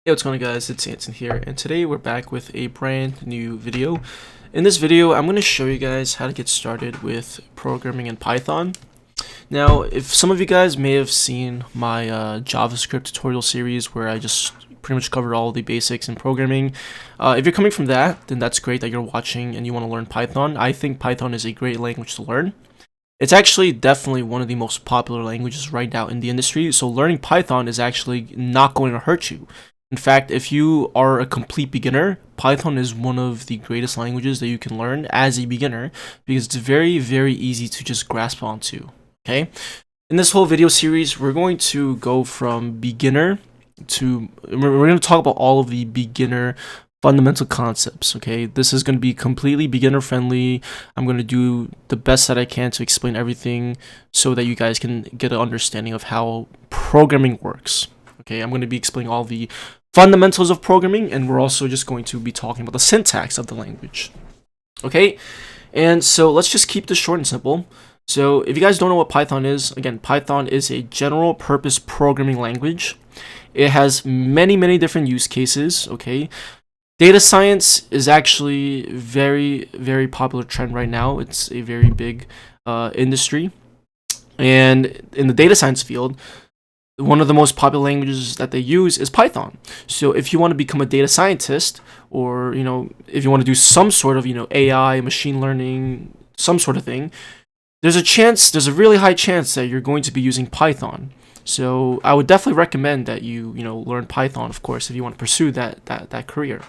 Hey, what's going on, guys? It's Anson here, and today we're back with a brand new video. In this video, I'm going to show you guys how to get started with programming in Python. Now, if some of you guys may have seen my JavaScript tutorial series where I just pretty much covered all the basics in programming, if you're coming from that, then that's great that you're watching and you want to learn Python. I think Python is a great language to learn. It's actually definitely one of the most popular languages right now in the industry, so learning Python is actually not going to hurt you. In fact, if you are a complete beginner, Python is one of the greatest languages that you can learn as a beginner because it's very, very easy to just grasp onto. Okay? In this whole video series, we're going to go from beginner to we're going to talk about all of the beginner fundamental concepts. Okay, this is going to be completely beginner friendly. I'm going to do the best that I can to explain everything so that you guys can get an understanding of how programming works. Okay, I'm going to be explaining all the fundamentals of programming, and we're also just going to be talking about the syntax of the language. Okay, and so let's just keep this short and simple. So if you guys don't know what Python is, again, Python is a general purpose programming language. It has many, many different use cases. Okay, data science is actually very, very popular trend right now. It's a very big industry, and in the data science field, one of the most popular languages that they use is Python. So if you want to become a data scientist, or if you want to do some sort of AI, machine learning, some sort of thing, there's a really high chance that you're going to be using Python. So I would definitely recommend that you learn Python, of course, if you want to pursue that career.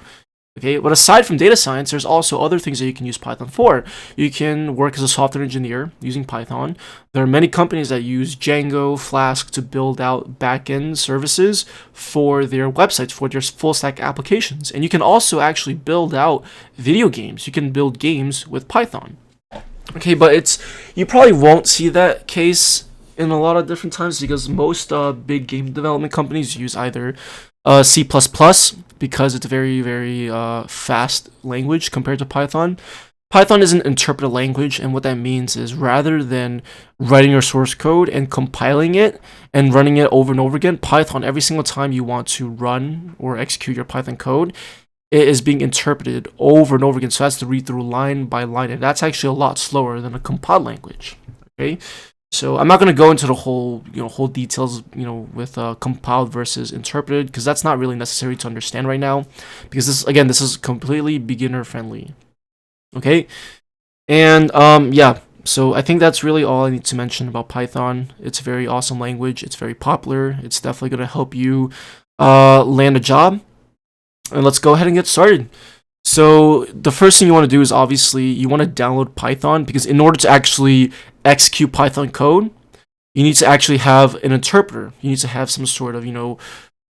Okay, but aside from data science, there's also other things that you can use Python for. You can work as a software engineer using Python. There are many companies that use Django, Flask to build out backend services for their websites, for their full stack applications. And you can also actually build out video games. You can build games with Python. Okay, but you probably won't see that case in a lot of different times because most big game development companies use either C++ because it's a very, very fast language compared to Python. Python is an interpreted language, and what that means is rather than writing your source code and compiling it and running it over and over again, Python, every single time you want to run or execute your Python code, it is being interpreted over and over again. So it has to read through line by line, and that's actually a lot slower than a compiled language. Okay, so I'm not going to go into the whole details with compiled versus interpreted because that's not really necessary to understand right now because this is completely beginner friendly. Okay, and yeah, so I think that's really all I need to mention about Python. It's a very awesome language. It's very popular. It's definitely going to help you land a job. And let's go ahead and get started. So the first thing you want to do is obviously you want to download Python because in order to actually execute Python code, you need to actually have an interpreter. You need to have some sort of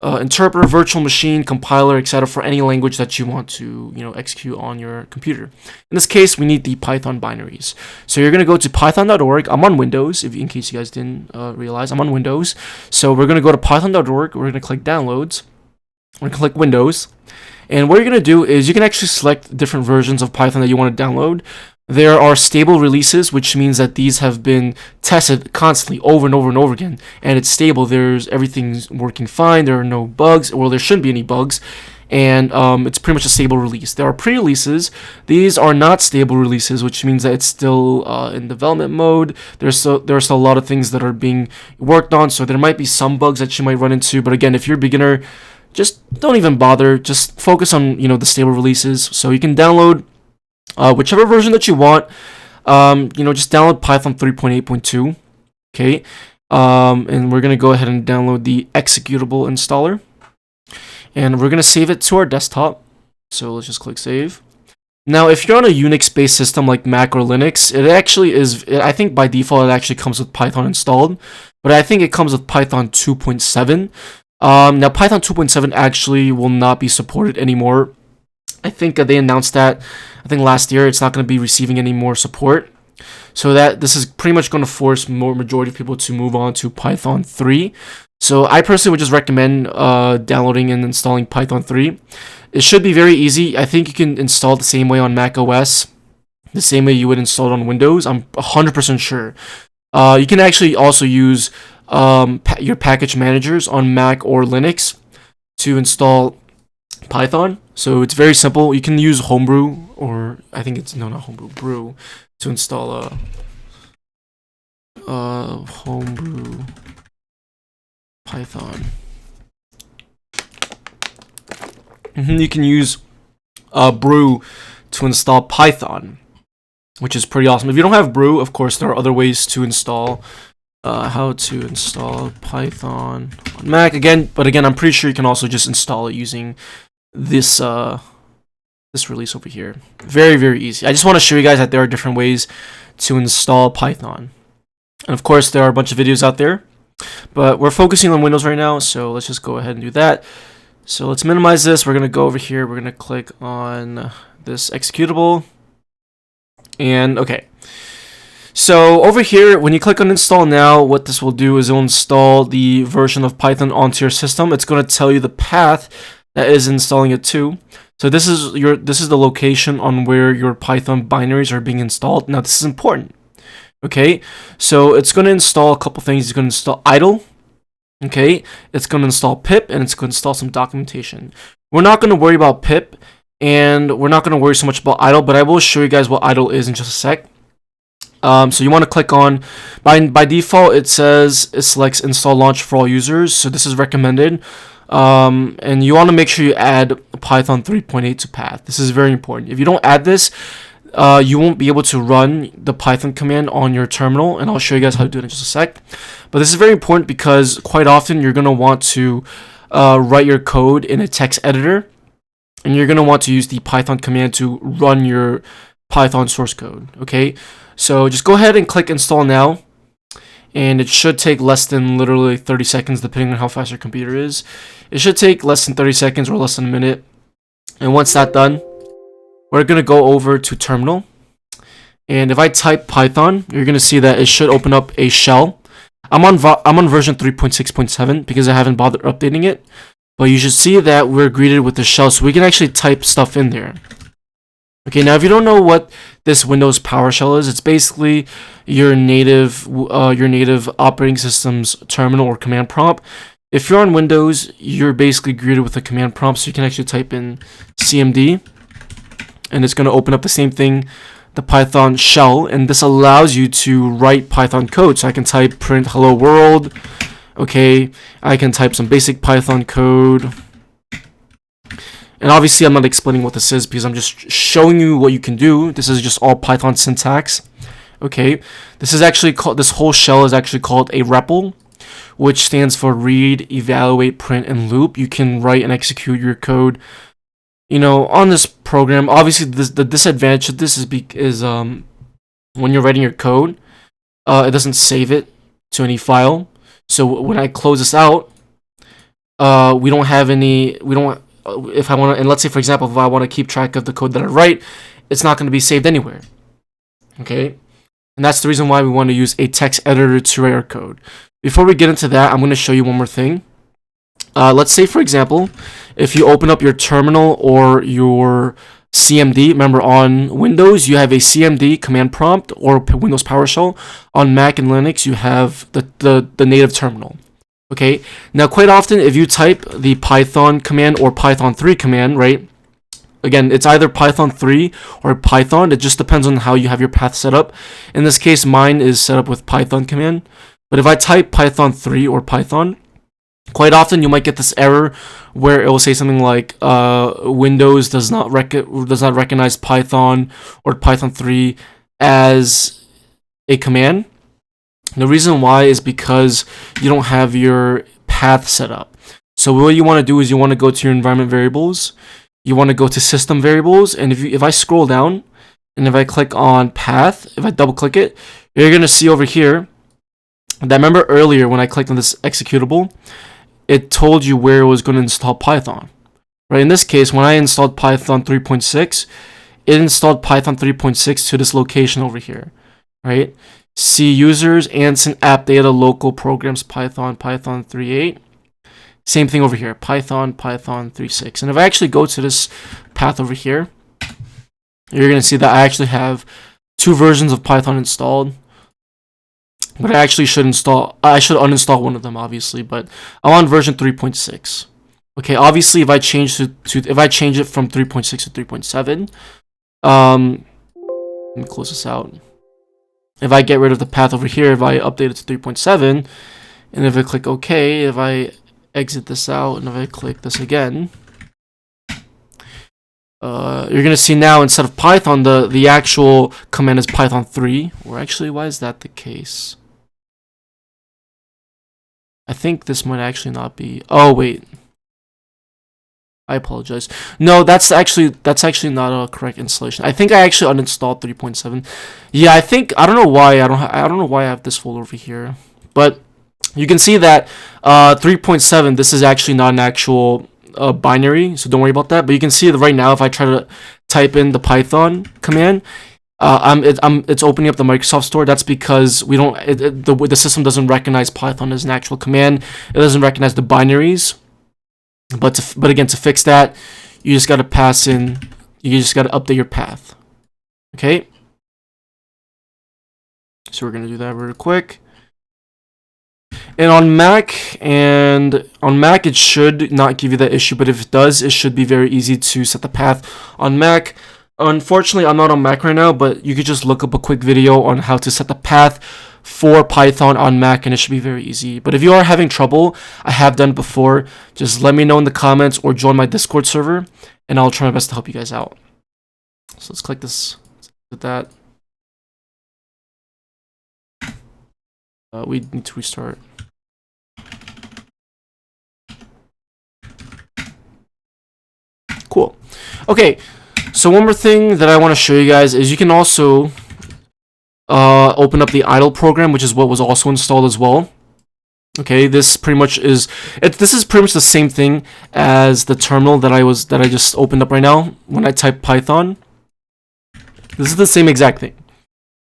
interpreter, virtual machine, compiler, etc. for any language that you want to execute on your computer. In this case, we need the Python binaries. So you're going to go to python.org. I'm on Windows, in case you guys didn't realize. I'm on Windows. So we're going to go to python.org. We're going to click Downloads. We're going to click Windows. And what you're going to do is you can actually select different versions of Python that you want to download. There are stable releases, which means that these have been tested constantly over and over and over again. And it's stable. Everything's working fine. There are no bugs. Well, there shouldn't be any bugs. And it's pretty much a stable release. There are pre-releases. These are not stable releases, which means that it's still in development mode. There are still a lot of things that are being worked on. So there might be some bugs that you might run into. But again, if you're a beginner, just don't even bother. Just focus on the stable releases. So you can download whichever version that you want. Just download Python 3.8.2. Okay, and we're gonna go ahead and download the executable installer, and we're gonna save it to our desktop. So let's just click save. Now, if you're on a Unix-based system like Mac or Linux, it actually is. I think by default it actually comes with Python installed, but I think it comes with Python 2.7. Now Python 2.7 actually will not be supported anymore. I think they announced that I think last year it's not going to be receiving any more support. So that this is pretty much going to force majority of people to move on to Python 3. So I personally would just recommend downloading and installing Python 3. It should be very easy. I think you can install it the same way on Mac OS, the same way you would install it on Windows. I'm 100% sure. You can actually also use your package managers on Mac or Linux. to install Python. So it's very simple. You can use Homebrew, or I think it's no, not Homebrew, Brew, to install Homebrew Python. You can use Brew to install Python, which is pretty awesome. If you don't have Brew, of course, there are other ways to install. How to install Python on Mac again, but again, I'm pretty sure you can also just install it using this this release over here. Very, very easy. I just want to show you guys that there are different ways to install Python, and of course, there are a bunch of videos out there, but we're focusing on Windows right now, so let's just go ahead and do that. So let's minimize this. We're gonna go over here. We're gonna click on this executable, and okay. So over here, when you click on install now, what this will do is it will install the version of Python onto your system. It's going to tell you the path that is installing it to. So this is the location on where your Python binaries are being installed. Now this is important. Okay, so it's going to install a couple things. It's going to install idle. Okay, it's going to install pip, and it's going to install some documentation. We're not going to worry about pip, and we're not going to worry so much about idle, but I will show you guys what idle is in just a sec. So you want to click on, by default it says it selects install launch for all users, so this is recommended, and you want to make sure you add Python 3.8 to path. This is very important. If you don't add this, you won't be able to run the Python command on your terminal, and I'll show you guys how to do it in just a sec. But this is very important because quite often you're going to want to write your code in a text editor, and you're going to want to use the Python command to run your Python source code. Okay, so just go ahead and click install now, and it should take less than literally 30 seconds depending on how fast your computer is. It should take less than 30 seconds or less than a minute. And once that's done, we're gonna go over to terminal, and if I type Python, you're gonna see that it should open up a shell. I'm on version 3.6.7 because I haven't bothered updating it, but you should see that we're greeted with the shell, so we can actually type stuff in there. Okay, now if you don't know what this Windows PowerShell is, it's basically your native operating system's terminal or command prompt. If you're on Windows, you're basically greeted with a command prompt, so you can actually type in cmd, and it's going to open up the same thing, the Python shell, and this allows you to write Python code. So I can type print hello world. Okay, I can type some basic Python code. And obviously, I'm not explaining what this is because I'm just showing you what you can do. This is just all Python syntax. Okay, this is actually called, this whole shell is actually called a REPL, which stands for read, evaluate, print, and loop. You can write and execute your code, you know, on this program. Obviously, the disadvantage of this is when you're writing your code, it doesn't save it to any file. So when I close this out, we don't have any. If I want to, and let's say for example, if I want to keep track of the code that I write, it's not going to be saved anywhere. Okay, and that's the reason why we want to use a text editor to write our code. Before we get into that, I'm going to show you one more thing. Let's say for example, if you open up your terminal or your CMD, remember on Windows you have a CMD command prompt or Windows PowerShell. On Mac and Linux you have the native terminal. Okay, now quite often if you type the Python command or Python 3 command, right? Again, it's either Python 3 or Python. It just depends on how you have your path set up. In this case, mine is set up with Python command. But if I type Python 3 or Python, quite often you might get this error where it will say something like Windows does not recognize Python or Python 3 as a command. The reason why is because you don't have your path set up. So what you want to do is you want to go to your environment variables. You want to go to system variables, and if I scroll down and if I click on path, if I double click it, you're going to see over here that, remember earlier when I clicked on this executable, it told you where it was going to install Python. Right? In this case, when I installed Python 3.6, it installed Python 3.6 to this location over here. Right? See users, Anson app data, local programs, Python 3.8. Same thing over here, Python 3.6. And if I actually go to this path over here, you're going to see that I actually have two versions of Python installed. But I actually should uninstall one of them, obviously. But I'm on version 3.6. Okay, obviously if I change if I change it from 3.6 to 3.7, let me close this out. If I get rid of the path over here, if I update it to 3.7, and if I click OK, if I exit this out, and if I click this again, you're gonna see now instead of Python, the actual command is Python 3. Or actually, why is that the case? I think this might actually not be. Oh wait, I apologize. No, that's actually not a correct installation. I think I actually uninstalled 3.7. Yeah, I don't know why I don't know why I have this folder over here, but you can see that 3.7. This is actually not an actual binary, so don't worry about that. But you can see that right now, if I try to type in the Python command, it's opening up the Microsoft Store. That's because we don't the system doesn't recognize Python as an actual command. It doesn't recognize the binaries. But again, to fix that, you just gotta pass in. You just gotta update your path. Okay. So we're gonna do that real quick. And on Mac, it should not give you that issue, but if it does, it should be very easy to set the path on Mac. Unfortunately, I'm not on Mac right now, but you could just look up a quick video on how to set the path for Python on Mac, and it should be very easy. But if you are having trouble, I have done it before, just let me know in the comments or join my Discord server, and I'll try my best to help you guys out. So let's click this, with that. We need to restart. Cool. Okay, so one more thing that I want to show you guys is you can also open up the idle program, which is what was also installed as well. Okay, this pretty much is this is pretty much the same thing as the terminal that I just opened up right now when I type Python. This is the same exact thing,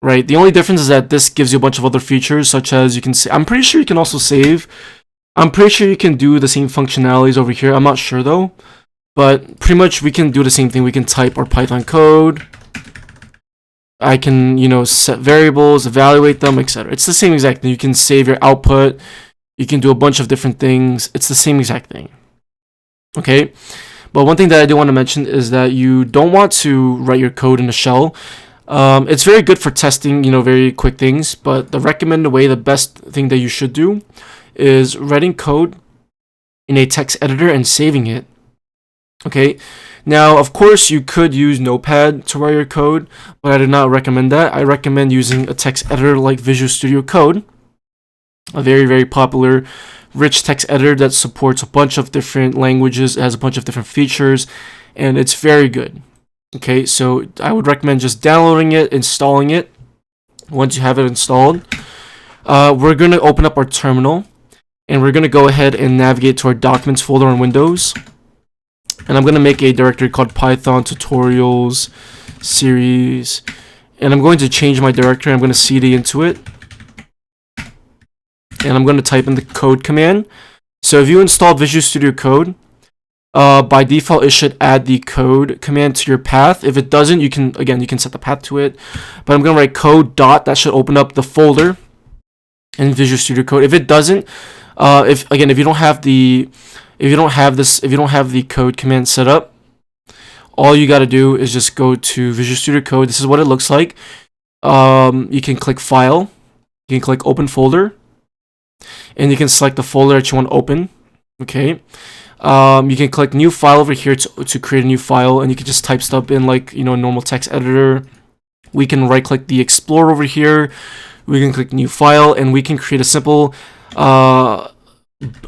right? The only difference is that this gives you a bunch of other features, such as you can say, I'm pretty sure you can also save. I'm pretty sure you can do the same functionalities over here. I'm not sure though, but pretty much we can do the same thing. We can type our Python code. I can, set variables, evaluate them, etc. It's the same exact thing. You can save your output. You can do a bunch of different things. It's the same exact thing. Okay? But one thing that I do want to mention is that you don't want to write your code in a shell. It's very good for testing, very quick things. But the recommended way, the best thing that you should do is writing code in a text editor and saving it. Okay? Now, of course, you could use Notepad to write your code, but I do not recommend that. I recommend using a text editor like Visual Studio Code, a very, very popular, rich text editor that supports a bunch of different languages, it has a bunch of different features, and it's very good. Okay, so I would recommend just downloading it, installing it. Once you have it installed, we're going to open up our terminal, and we're going to go ahead and navigate to our Documents folder on Windows. And I'm going to make a directory called Python Tutorials Series. And I'm going to change my directory. I'm going to cd into it. And I'm going to type in the code command. So if you install Visual Studio Code, by default, it should add the code command to your path. If it doesn't, you can set the path to it. But I'm going to write code dot. That should open up the folder in Visual Studio Code. If it doesn't, if you don't have the code command set up, all you got to do is just go to Visual Studio Code. This is what it looks like. You can click File, you can click Open Folder, and you can select the folder that you want to open. Okay. You can click New File over here to create a new file, and you can just type stuff in like normal text editor. We can right click the Explorer over here. We can click New File, and we can create a simple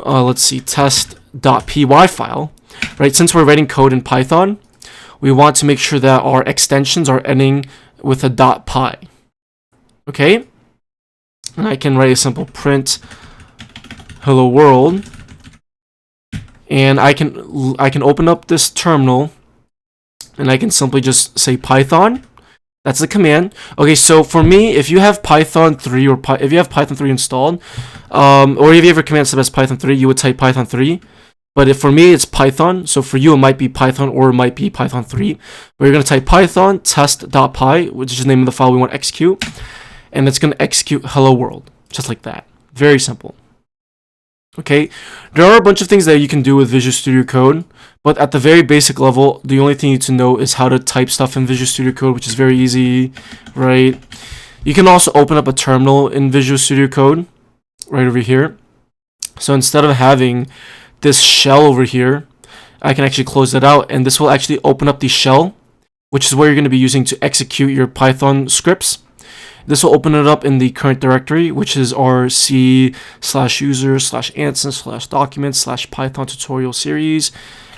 let's see, test.py file, right? Since we're writing code in Python, we want to make sure that our extensions are ending with a .py. Okay? And I can write a simple print hello world, and I can open up this terminal, and I can simply just say Python. That's the command. Okay, so for me, if you have Python 3 or if you have Python 3 installed, or if you have a command set as Python 3, you would type Python 3. But if for me it's Python, so for you it might be Python or it might be Python 3. But you're going to type Python test.py, which is the name of the file we want to execute, and it's going to execute hello world, just like that. Very simple. Okay, there are a bunch of things that you can do with Visual Studio Code, but at the very basic level, the only thing you need to know is how to type stuff in Visual Studio Code, which is very easy, right? You can also open up a terminal in Visual Studio Code right over here. So instead of having this shell over here, I can actually close that out, and this will actually open up the shell, which is what you're going to be using to execute your Python scripts. This will open it up in the current directory, which is our c/user/anson/documents/python tutorial series.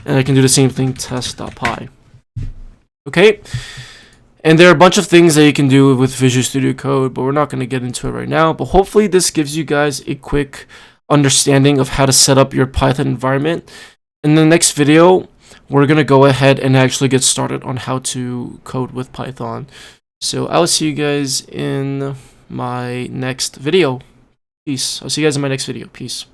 And I can do the same thing, test.py. Okay. And there are a bunch of things that you can do with Visual Studio Code, but we're not going to get into it right now. But hopefully this gives you guys a quick understanding of how to set up your Python environment. In the next video, we're going to go ahead and actually get started on how to code with Python. So I'll see you guys in my next video. Peace. I'll see you guys in my next video. Peace.